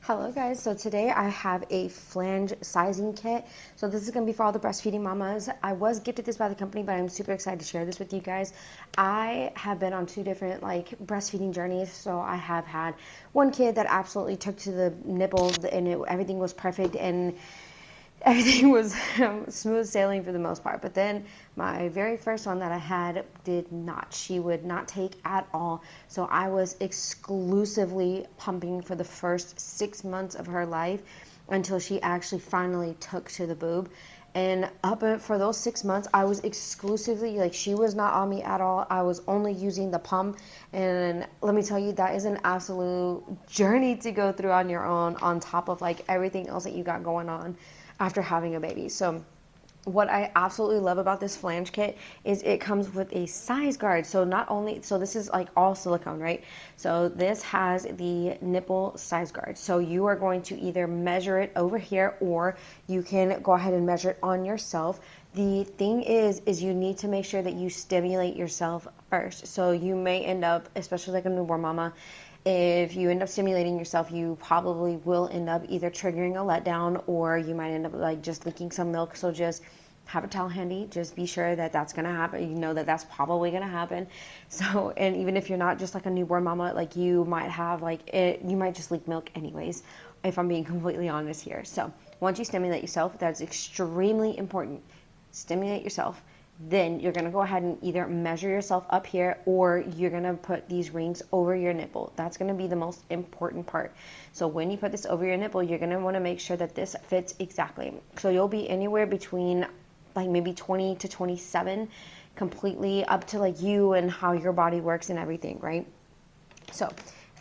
Hello guys, so today I have a flange sizing kit. So this is going to be for all the breastfeeding mamas. I was gifted this by the company, but I'm super excited to share this with you guys. I have been on two different breastfeeding journeys. So I have had one kid that absolutely took to the nipple and everything was perfect and everything was smooth sailing for the most part. But then my very first one that I had did not. She would not take at all. So I was exclusively pumping for the first 6 months of her life until she actually finally took to the boob. And for those 6 months, I was exclusively, she was not on me at all. I was only using the pump. And let me tell you, that is an absolute journey to go through on your own, on top of everything else that you got going on after having a baby. So what I absolutely love about this flange kit is it comes with a size guard. So this is all silicone, right? So this has the nipple size guard. So you are going to either measure it over here or you can go ahead and measure it on yourself. The thing is you need to make sure that you stimulate yourself first. So you may end up, especially like a newborn mama, if you end up stimulating yourself, you probably will end up either triggering a letdown or you might end up just leaking some milk. So just have a towel handy. Just be sure that that's going to happen. You know that that's probably going to happen. So, and even if you're not just like a newborn mama, you might have you might just leak milk anyways, if I'm being completely honest here. So once you stimulate yourself, that's extremely important. Stimulate yourself. Then you're going to go ahead and either measure yourself up here or you're going to put these rings over your nipple. That's going to be the most important part. So when you put this over your nipple, you're going to want to make sure that this fits exactly. So you'll be anywhere between maybe 20 to 27, completely up to you and how your body works and everything, right? So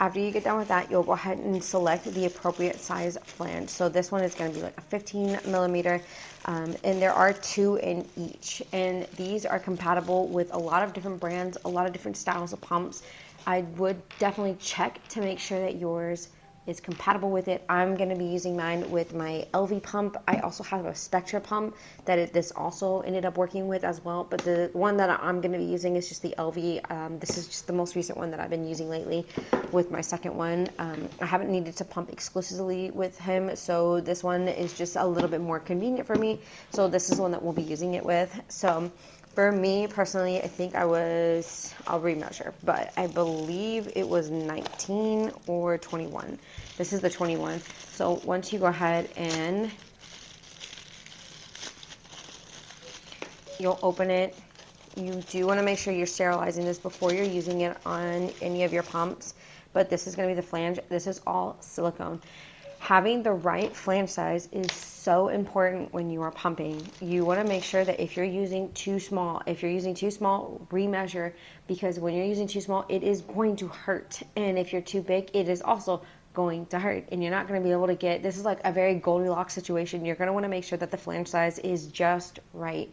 after you get done with that, you'll go ahead and select the appropriate size flange. So this one is going to be a 15 millimeter, and there are two in each. And these are compatible with a lot of different brands, a lot of different styles of pumps. I would definitely check to make sure that yours is compatible with it. I'm going to be using mine with my LV pump. I also have a Spectra pump that this also ended up working with as well. But the one that I'm going to be using is just the LV. This is just the most recent one that I've been using lately with my second one. I haven't needed to pump exclusively with him, so this one is just a little bit more convenient for me. So this is the one that we'll be using it with. So for me personally, I think I'll remeasure, but I believe it was 19 or 21. This is the 21. So once you go ahead and you'll open it, you do want to make sure you're sterilizing this before you're using it on any of your pumps, but this is going to be the flange. This is all silicone. Having the right flange size is so important when you are pumping. You want to make sure that if you're using too small, remeasure, because when you're using too small, it is going to hurt. And if you're too big, it is also going to hurt. And you're not going to be able to this is a very Goldilocks situation. You're going to want to make sure that the flange size is just right.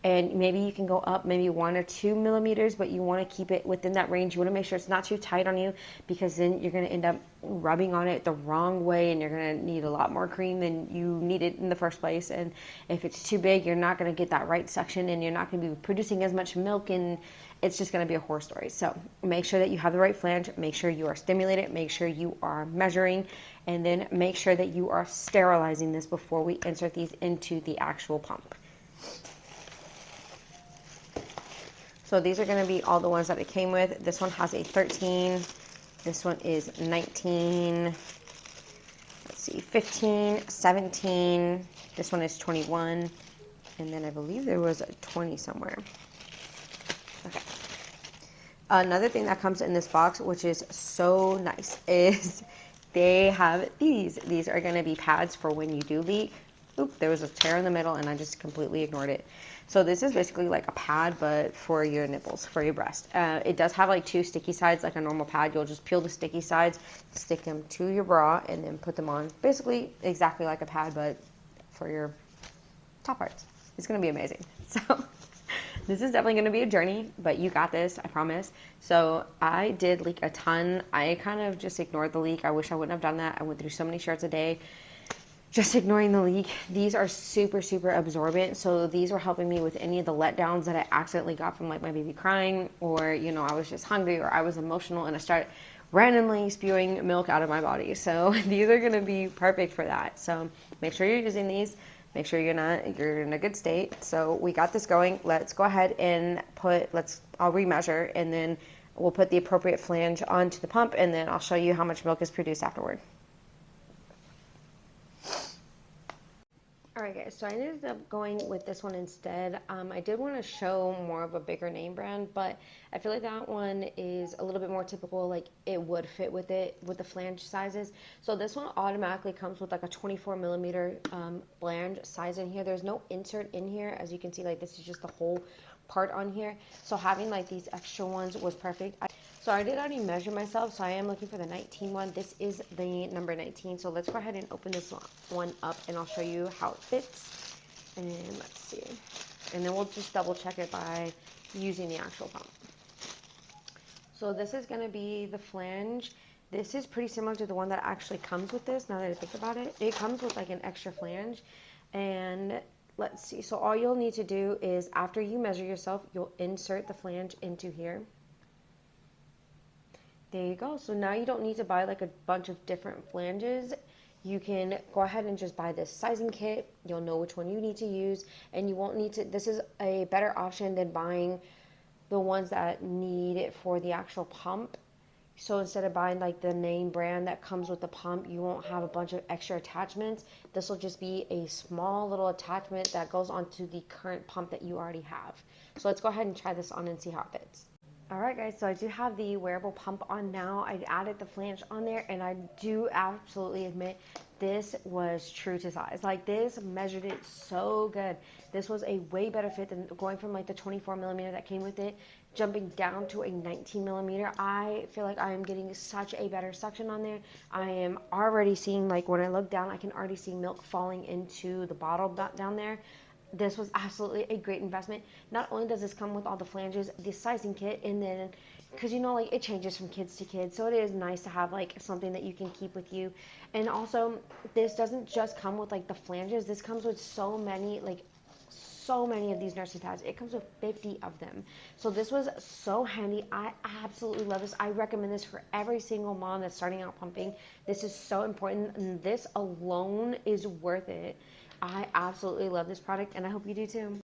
And maybe you can go up maybe 1 or 2 millimeters, but you want to keep it within that range. You want to make sure it's not too tight on you, because then you're going to end up rubbing on it the wrong way and you're going to need a lot more cream than you needed in the first place. And if it's too big, you're not going to get that right suction and you're not going to be producing as much milk, and it's just going to be a horror story. So make sure that you have the right flange, make sure you are stimulated, make sure you are measuring, and then make sure that you are sterilizing this before we insert these into the actual pump. So these are going to be all the ones that it came with. This one has a 13. This one is 19. Let's see, 15, 17. This one is 21. And then I believe there was a 20 somewhere. Okay. Another thing that comes in this box, which is so nice, is they have these. These are going to be pads for when you do leak. Oop, there was a tear in the middle and I just completely ignored it. So this is basically like a pad, but for your nipples, for your breast. It does have 2 sticky sides like a normal pad. You'll just peel the sticky sides, stick them to your bra, and then put them on. Basically exactly like a pad, but for your top parts. It's going to be amazing. So this is definitely going to be a journey, but you got this, I promise. So I did leak a ton. I kind of just ignored the leak. I wish I wouldn't have done that. I went through so many shirts a day just ignoring the leak. These are super, super absorbent. So these were helping me with any of the letdowns that I accidentally got from my baby crying, or, I was just hungry, or I was emotional and I started randomly spewing milk out of my body. So these are gonna be perfect for that. So make sure you're using these. Make sure you're in a good state. So we got this going. Let's go ahead and I'll remeasure, and then we'll put the appropriate flange onto the pump, and then I'll show you how much milk is produced afterward. Alright guys, so I ended up going with this one instead. I did want to show more of a bigger name brand, but I feel like that one is a little bit more typical, like it would fit with the flange sizes. So this one automatically comes with like a 24 millimeter flange size in here. There's no insert in here, as you can see, like this is just the whole part on here. So having like these extra ones was perfect. So I did already measure myself, so I am looking for the 19 one. This is the number 19. So let's go ahead and open this one up, and I'll show you how it fits. And let's see. And then we'll just double check it by using the actual pump. So this is going to be the flange. This is pretty similar to the one that actually comes with this, now that I think about it. It comes with like an extra flange. And let's see. So all you'll need to do is, after you measure yourself, you'll insert the flange into here. There you go. So now you don't need to buy like a bunch of different flanges. You can go ahead and just buy this sizing kit. You'll know which one you need to use, and you won't need to, this is a better option than buying the ones that need it for the actual pump. So instead of buying like the name brand that comes with the pump, you won't have a bunch of extra attachments. This will just be a small little attachment that goes onto the current pump that you already have. So let's go ahead and try this on and see how it fits. Alright guys, so I do have the wearable pump on now. I added the flange on there, and I do absolutely admit this was true to size. Like this measured it so good. This was a way better fit than going from like the 24 millimeter that came with it, jumping down to a 19 millimeter. I feel like I am getting such a better suction on there. I am already seeing, like when I look down, I can already see milk falling into the bottle down there. This was absolutely a great investment. Not only does this come with all the flanges, the sizing kit, and then, because you know, like it changes from kids to kids, so it is nice to have like something that you can keep with you. And also, this doesn't just come with like the flanges. This comes with so many of these nursing pads. It comes with 50 of them. So this was so handy. I absolutely love this. I recommend this for every single mom that's starting out pumping. This is so important, and this alone is worth it. I absolutely love this product, and I hope you do too.